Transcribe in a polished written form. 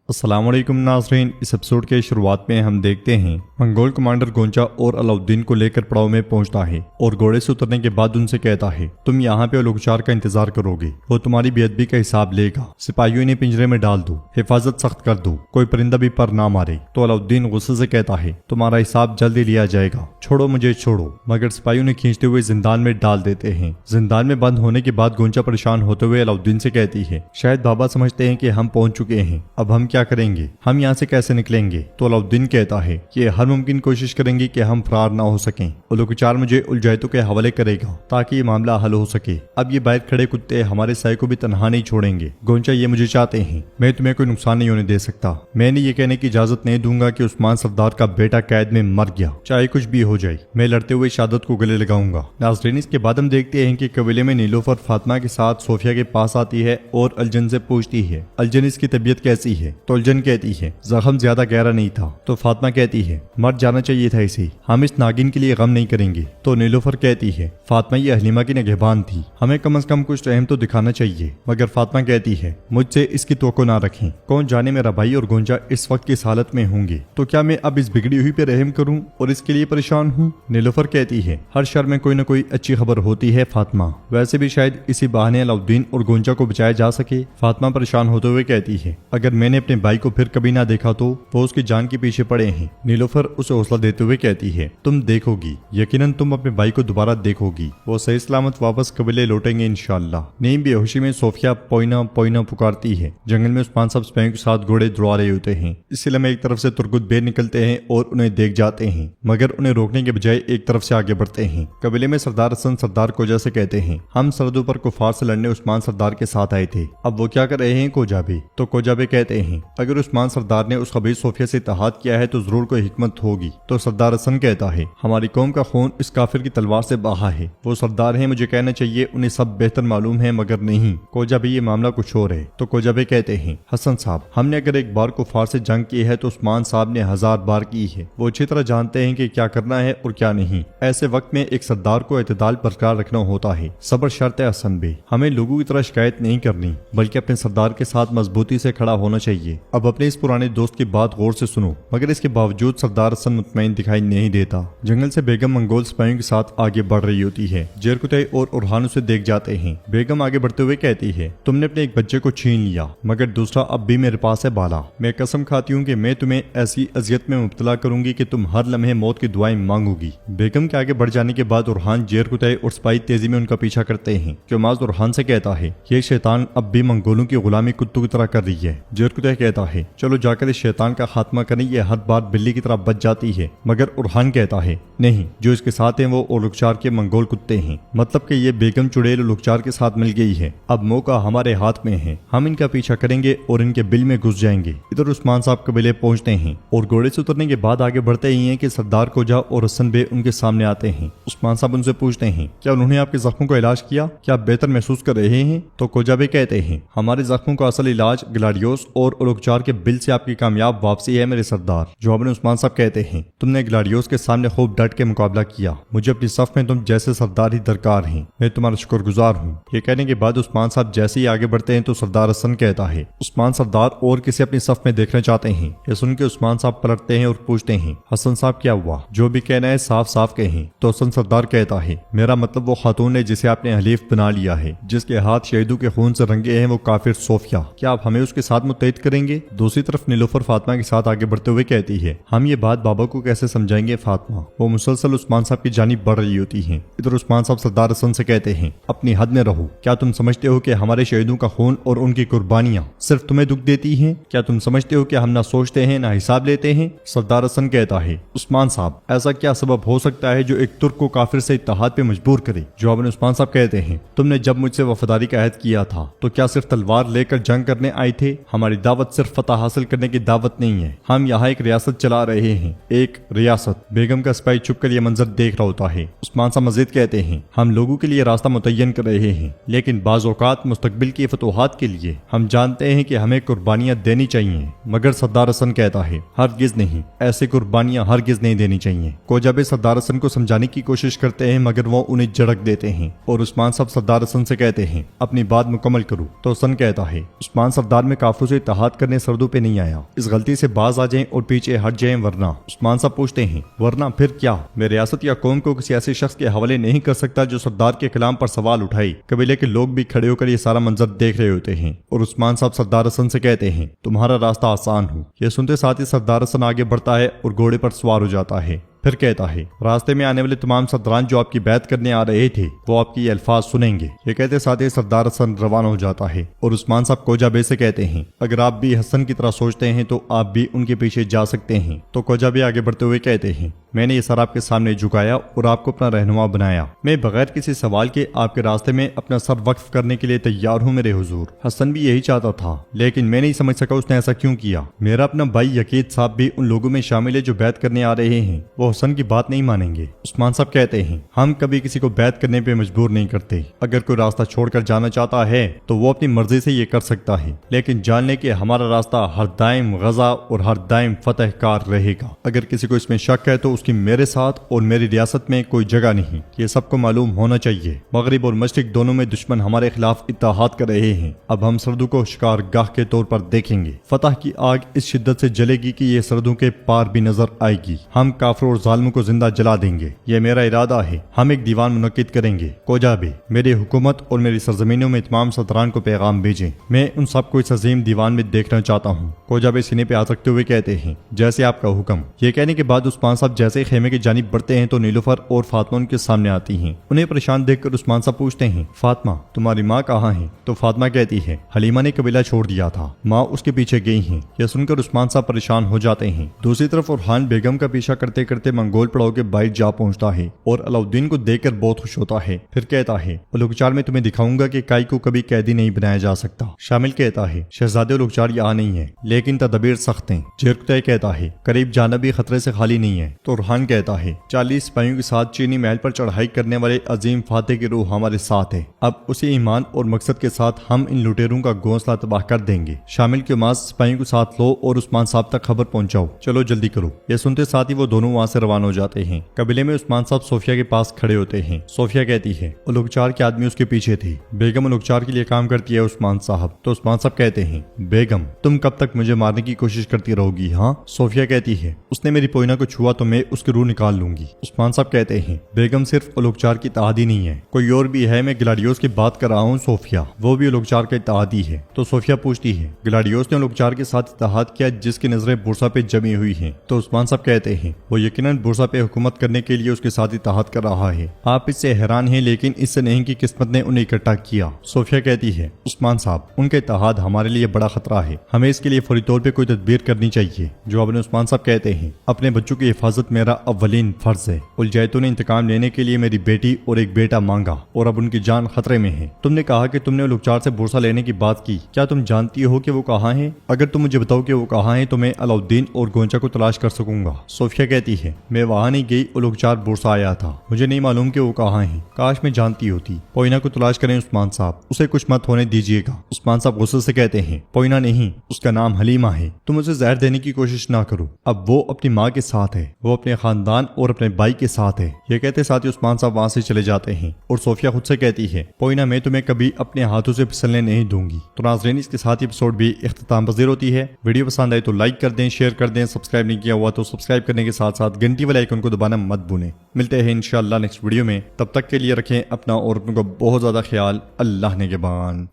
अस्सलाम वालेकुम नाज़रीन। इस एपिसोड के शुरुआत में हम देखते हैं मंगोल कमांडर गोंचा और अलाउद्दीन को लेकर पड़ाव में पहुंचता है और घोड़े से उतरने के बाद उनसे कहता है तुम यहाँ पे उलुगचार का इंतजार करोगे, वो तुम्हारी बेअदबी का हिसाब लेगा। सिपाहियों ने पिंजरे में डाल दो, हिफाजत सख्त कर दो, कोई परिंदा भी पर ना मारे। तो अलाउद्दीन गुस्से से कहता है तुम्हारा हिसाब जल्दी लिया जाएगा, छोड़ो मुझे छोड़ो। मगर सिपाहियों ने खींचते हुए जिंदान में डाल देते हैं। जिंदान में बंद होने के बाद गोंचा परेशान होते हुए अलाउद्दीन से कहती है शायद बाबा समझते हैं कि हम पहुंच चुके हैं, अब हम क्या करेंगे, हम यहाँ से कैसे निकलेंगे। तो अलाउद्दीन कहता है कि हर मुमकिन कोशिश करेंगे कि हम फरार ना हो सकें। उलुगचार मुझे उलझाइतों के हवाले करेगा ताकि ये मामला हल हो सके। अब ये बाहर खड़े कुत्ते हमारे साय को भी तनहा नहीं छोड़ेंगे। गोंचा ये मुझे चाहते हैं, मैं तुम्हें कोई नुकसान नहीं होने दे सकता। मैंने ये कहने की इजाजत नहीं दूंगा कि उस्मान सरदार का बेटा कैद में मर गया, चाहे कुछ भी हो जाए। मैं लड़ते हुए शहादत को गले लगाऊंगा। नाज़रीन, इसके बाद हम देखते हैं कि कबीले में नीलोफर फातिमा के साथ सोफिया के पास आती है और अलजन से पूछती है अलजन इसकी तबीयत कैसी है। तो अलजन कहती है जख्म ज्यादा गहरा नहीं था। तो फातिमा कहती है मर जाना चाहिए था इसे, हम इस नागिन के लिए गम नहीं करेंगे। तो नीलोफर कहती है फातिमा ये हलीमा की निगहबान थी, हमें कम से कम कुछ रहम तो दिखाना चाहिए। मगर फातिमा कहती है मुझसे इसकी तवक्को ना रखें, कौन जाने मेरा भाई और गोंजा इस वक्त किस हालत में होंगे। तो क्या मैं अब इस बिगड़ी हुई पे रहम करूं और इसके लिए परेशान हूं। नीलोफर कहती है हर शर में कोई न कोई अच्छी खबर होती है फातिमा, वैसे भी शायद इसी बहाने अलाउद्दीन और गोंजा को बचाया जा सके। फातिमा परेशान होते हुए कहती है अगर मैंने अपने भाई को फिर कभी ना देखा तो वो उसकी जान के पीछे पड़े हैं। नीलोफर उसे हौसला देते हुए कहती है तुम देखोगी, यकीनन तुम अपने भाई को दोबारा देखोगी, वो सही सलामत वापस कबीले लौटेंगे इंशाअल्लाह। नीम बेहोशी में सोफिया पोइना पोइना पुकारती है। जंगल में उस्मान साहब सिपाहियों के साथ घोड़े दौड़ा रहे होते हैं। इस में एक तरफ से तुर्गुत बेर निकलते हैं और उन्हें देख जाते हैं, मगर उन्हें रोकने के बजाय एक तरफ से आगे बढ़ते हैं। कबीले में सरदार हसन सरदार कोजा से कहते हैं हम सरहदों पर कुफार से लड़ने उस्मान सरदार के साथ आए थे, अब वो क्या कर रहे हैं कोजाबे। तो कोजाबे कहते हैं अगर उस्मान सरदार ने उस खबीस सोफिया से इत्तेहाद किया है तो जरूर कोई हिकमत होगी। तो सरदार हसन कहता है हमारी कौम का खून इस काफिर की तलवार से बहा है, वो सरदार हैं, मुझे कहना चाहिए उन्हें सब बेहतर मालूम है, मगर नहीं। कोजाबे ये मामला कुछ और है। तो कोजाबे कहते हैं हसन साहब हमने अगर एक बार कुफार से जंग की है तो उस्मान साहब ने 1000 बार की है, वो अच्छी तरह जानते हैं कि क्या करना है और क्या नहीं। ऐसे वक्त में एक सरदार को एतदाल बरकरार रखना होता है, सब्र शर्त है हसन बे। हमें लोगों की तरह शिकायत नहीं करनी बल्कि अपने सरदार के साथ मजबूती से खड़ा होना चाहिए। अब अपने इस पुराने दोस्त की बात गौर से सुनो। मगर इसके बावजूद सरदार हसन मुतमईन दिखाई नहीं देता। जंगल से बेगम मंगोल सिपाहियों के साथ आगे बढ़ रही होती है। जेरकुतई और उरहान उसे देख जाते हैं। बेगम आगे बढ़ते हुए कहती है तुमने अपने एक बच्चे को छीन लिया मगर दूसरा अब भी मेरे पास है बाला। मैं कसम खाती हूँ कि मैं तुम्हें ऐसी अजियत में मुब्तला करूंगी कि तुम हर लम्हे मौत की दुआएं मांगोगी। बेगम के आगे बढ़ जाने के बाद उरहान जेरकुतई और सिपाही तेजी में उनका पीछा करते हैं। क्योमाज उरहान से कहता है ये शैतान अब भी मंगोलों की गुलामी कुत्तों की तरह कर रही है। जेरकुतई कहता है चलो जाकर इस शैतान का खात्मा करें, ये हर बार बिल्ली की तरह बच जाती है। मगर उरहान कहता है नहीं, जो इसके साथ हैं वो उलुगचार के मंगोल कुत्ते हैं, मतलब कि ये बेगम चुड़ैल उलुगचार के साथ मिल गई है। अब मौका हमारे हाथ में है, हम इनका पीछा करेंगे और इनके बिल में घुस जाएंगे। इधर उस्मान साहब कबीले पहुंचते हैं और घोड़े से उतरने के बाद आगे बढ़ते ही हैं कि सरदार कोजा और हसन बे उनके सामने आते हैं। उस्मान साहब उनसे पूछते हैं क्या उन्होंने आपके जख्मों का इलाज किया, क्या आप बेहतर महसूस कर रहे हैं। तो कोजा बे कहते हैं हमारे जख्मों का असल इलाज ग्लाडियोस और उलुगचार के बिल से आपकी कामयाब वापसी है मेरे सरदार। जवाब में उस्मान साहब कहते हैं तुमने ग्लाडियोस के सामने खूब डट के मुकाबला किया, मुझे अपनी सफ में तुम जैसे सरदार ही दरकार हैं, मैं तुम्हारा शुक्रगुजार हूँ। ये कहने के बाद उस्मान साहब जैसे ही आगे बढ़ते हैं तो सरदार हसन कहता है उस्मान सरदार और किसे अपनी सफ में देखना चाहते हैं। ये सुन के उस्मान साहब पलटते हैं और पूछते हैं हसन साहब क्या हुआ, जो भी कहना है साफ साफ कहें। तो हसन सरदार कहता है मेरा मतलब वो खातून है जिसे आपने हलीफ बना लिया है, जिसके हाथ शहीदों के खून से रंगे हैं, वो काफिर सोफिया, क्या आप हमें उसके साथ मुत्तहिद करेंगे। दूसरी तरफ नीलोफर फातिमा के साथ आगे बढ़ते हुए कहती है हम ये बात बाबा को कैसे समझाएंगे फातिमा, वो मुसलसल उस्मान साहब की जानिब बढ़ रही होती हैं। इधर उस्मान साहब सरदार हसन से कहते हैं अपनी हद में रहो, क्या तुम समझते हो कि हमारे शहीदों का खून और उनकी कुर्बानियां सिर्फ तुम्हें दुख देती हैं। क्या तुम समझते हो कि हम ना सोचते हैं ना हिसाब लेते हैं। सरदार हसन कहता है उस्मान साहब ऐसा क्या सबब हो सकता है जो एक तुर्क को काफिर से इत्तेहाद पे मजबूर करे। जवाब में उस्मान साहब कहते हैं तुमने जब मुझसे वफादारी का अहद किया था तो क्या सिर्फ तलवार लेकर जंग करने आए थे। हमारी दावत सिर्फ फतह हासिल करने की दावत नहीं है, हम यहाँ एक रियासत चला रहे हैं, एक रियासत। बेगम का सिपाही चुप कर यह मंजर देख रहा होता है। उस्मान साहब मजीद कहते हैं हम लोगों के लिए रास्ता मुतय्यन कर रहे हैं, लेकिन बाज़ औक़ात मुस्तकबिल की फतूहात के लिए हम जानते हैं कि हमें कुर्बानियां देनी चाहिए। मगर सरदार हसन कहता है हरगिज नहीं, ऐसी कुर्बानियां हरगिज नहीं देनी चाहिए। कोजाबे सरदार हसन को समझाने की कोशिश करते हैं मगर वो उन्हें झड़क देते हैं और उस्मान साहब सरदार हसन से कहते हैं अपनी बात मुकम्मल करो। तो हसन कहता है उस्मान सरदार में काफिरों से इत्तेहाद بات کرنے سردوں پہ نہیں آیا، اس غلطی سے باز آ جائیں اور پیچھے ہٹ جائیں ورنہ۔ عثمان صاحب پوچھتے ہیں ورنہ پھر کیا؟ میں ریاست یا قوم کو کسی ایسے شخص کے حوالے نہیں کر سکتا جو سردار کے کلام پر سوال اٹھائے۔ قبیلے کے لوگ بھی کھڑے ہو کر یہ سارا منظر دیکھ رہے ہوتے ہیں اور عثمان صاحب سردار حسن سے کہتے ہیں تمہارا راستہ آسان ہو۔ یہ سنتے ساتھ ہی سردار حسن آگے بڑھتا ہے اور گھوڑے پر سوار ہو جاتا ہے، پھر کہتا ہے راستے میں آنے والے تمام سرداران جو آپ کی بیعت کرنے آ رہے تھے وہ آپ کی یہ الفاظ سنیں گے۔ یہ کہتے ساتھ ہی سردار حسن روانہ ہو جاتا ہے اور عثمان صاحب کوجا بے سے کہتے ہیں اگر آپ بھی حسن کی طرح سوچتے ہیں تو آپ بھی ان کے پیچھے جا سکتے ہیں۔ تو کوجا بے آگے بڑھتے ہوئے کہتے ہیں میں نے یہ سر آپ کے سامنے جھکایا اور آپ کو اپنا رہنما بنایا، میں بغیر کسی سوال کے آپ کے راستے میں اپنا سر وقف کرنے کے لیے تیار ہوں میرے حضور۔ حسن بھی یہی چاہتا تھا لیکن میں نہیں سمجھ سکا اس نے ایسا کیوں کیا۔ میرا اپنا بھائی یقید صاحب بھی ان لوگوں میں شامل ہے جو بیعت کرنے آ رہے ہیں، وہ حسن کی بات نہیں مانیں گے۔ عثمان صاحب کہتے ہیں ہم کبھی کسی کو بیعت کرنے پہ مجبور نہیں کرتے، اگر کوئی راستہ چھوڑ کر جانا چاہتا ہے تو وہ اپنی مرضی سے یہ کر سکتا ہے، لیکن جان لیں کہ ہمارا راستہ ہر دائم غزا اور ہر دائم فتح کار رہے گا۔ اگر کسی کو اس میں شک ہے تو اس کی میرے ساتھ اور میری ریاست میں کوئی جگہ نہیں، یہ سب کو معلوم ہونا چاہیے۔ مغرب اور مشرق دونوں میں دشمن ہمارے خلاف اتحاد کر رہے ہیں، اب ہم سردوں کو شکار گاہ کے طور پر دیکھیں گے۔ فتح کی آگ اس شدت سے جلے گی کہ یہ سردوں کے پار بھی نظر آئے گی، ہم کافروں اور ظالموں کو زندہ جلا دیں گے، یہ میرا ارادہ ہے۔ ہم ایک دیوان منعقد کریں گے، کوجا بے میری حکومت اور میری سرزمینوں میں تمام سرداران کو پیغام بھیجیں، میں ان سب کو اس عظیم دیوان میں دیکھنا چاہتا ہوں۔ کوجا بے سینے پہ ہاتھ رکھتے ہوئے کہتے ہیں جیسے آپ کا حکم۔ یہ کہنے کے بعد عثمان صاحب جیسے خیمے کی جانب بڑھتے ہیں تو نیلوفر اور فاطمہ ان کے سامنے آتی ہیں۔ انہیں پریشان دیکھ کر عثمان صاحب پوچھتے ہیں فاطمہ تمہاری ماں کہاں ہے؟ تو فاطمہ کہتی ہے حلیمہ نے قبیلہ چھوڑ دیا تھا، ماں اس کے پیچھے گئی ہیں۔ یہ سن کر عثمان صاحب پریشان ہو جاتے ہیں۔ دوسری طرف اورحان بیگم کا پیچھا کرتے کرتے منگول پڑاؤ کے باہر جا پہنچتا ہے اور علاؤدین کو دیکھ کر بہت خوش ہوتا ہے، پھر کہتا ہے اولوگچار میں تمہیں دکھاؤں گا کہ کائی کو کبھی قیدی نہیں بنایا جا سکتا۔ شامل کہتا ہے شہزادے اولوگچار یہاں نہیں ہے لیکن تدابیر سخت ہیں۔ جیرکتے کہتا ہے قریب جانا بھی خطرے سے خالی نہیں ہے۔ تو اورحان کہتا ہے 40 سپاہیوں کے ساتھ چینی محل پر چڑھائی کرنے والے عظیم فاتح کی روح ہمارے ساتھ ہے، اب اسی ایمان اور مقصد کے ساتھ ہم ان لٹیروں کا گھونسلہ تباہ کر دیں گے۔ شامل کے ماز سپاہیوں کو ساتھ لو اور عثمان صاحب تک خبر پہنچاؤ، چلو جلدی کرو۔ یہ سنتے ساتھ ہی وہ دونوں وہاں سے روانہ ہو جاتے ہیں۔ قبیلے میں عثمان صاحب صوفیہ کے پاس کھڑے ہوتے ہیں۔ صوفیہ کہتی ہے اولوگچار کے آدمی اس کے پیچھے تھے، بیگم اولوگچار کے لیے کام کرتی ہے عثمان صاحب۔ تو عثمان صاحب کہتے ہیں بیگم تم کب تک مجھے مارنے کی کوشش کرتی رہو گی؟ ہاں۔ صوفیہ کہتی ہے اس نے میری پوئینہ کو چھوا تو میں اس کی روح نکال لوں گی۔ عثمان صاحب کہتے ہیں بیگم صرف اولوگچار کی اتحادی نہیں ہے، کوئی اور بھی ہے، میں گلاڈیوس کی بات کر رہا ہوں صوفیہ، وہ بھی اولوگچار کا اتحادی ہے۔ تو صوفیہ پوچھتی ہے گلاڈیوس نے اولوگچار کے ساتھ اتحاد کیا جس کی نظریں بورسا پہ جمی ہوئی ہیں؟ تو عثمان صاحب کہتے ہیں وہ یقیناً بورسا پہ حکومت کرنے کے لیے اس کے ساتھ اتحاد کر رہا ہے، آپ اس سے حیران ہیں لیکن اس سے نہیں کہ قسمت نے انہیں اکٹھا کیا۔ صوفیہ کہتی ہے عثمان صاحب ان کا اتحاد ہمارے لیے بڑا خطرہ ہے، ہمیں اس کے لیے فوری طور پہ کوئی تدبیر کرنی چاہیے۔ جواب میں عثمان صاحب کہتے ہیں اپنے بچوں کی حفاظت میرا اولین فرض ہے، الجیتوں نے انتقام لینے کے لیے میری بیٹی اور ایک بیٹا مانگا اور اب ان کی جان خطرے میں ہے۔ تم نے کہا کہ تم نے اولوگچار سے بورسا لینے کی بات کی، کیا تم جانتی ہو کہ وہ کہاں ہیں؟ اگر تم مجھے بتاؤ کہ وہ کہاں ہیں تو میں علاؤدین اور گونچا کو تلاش کر سکوں گا۔ صوفیہ کہتی ہے میں وہاں نہیں گئی، اولوگچار بورسا آیا تھا، مجھے نہیں معلوم کہ وہ کہاں ہیں، کاش میں جانتی ہوتی۔ پوئینہ کو تلاش کریں عثمان صاحب، اسے کچھ مت ہونے دیجیے گا۔ عثمان صاحب غصے سے کہتے ہیں پوئینہ نہیں، اس کا نام حلیمہ ہے، تم اسے زہر دینے کی کوشش نہ کرو، اب وہ اپنی ماں کے ساتھ ہے، وہ اپنے خاندان اور اپنے بھائی کے ساتھ ہے۔ یہ کہتے ساتھ ہی عثمان صاحب وہاں سے چلے جاتے ہیں اور صوفیہ خود سے کہتی ہے پوئینہ میں تمہیں کبھی اپنے ہاتھوں سے پھسلنے نہیں دوں گی۔ تو ناظرین اس کے ساتھ ایپیسوڈ بھی اختتام پذیر ہوتی ہے۔ ویڈیو پسند آئے تو لائک کر دیں، شیئر کر دیں، سبسکرائب نہیں کیا ہوا تو سبسکرائب کرنے کے ساتھ ساتھ گھنٹی والے آئیکن کو دبانا مت بھولیں۔ ملتے ہیں انشاءاللہ نیکسٹ ویڈیو میں، تب تک کے لیے رکھیں اپنا اور اپنوں کا بہت زیادہ خیال۔ اللہ نگہبان۔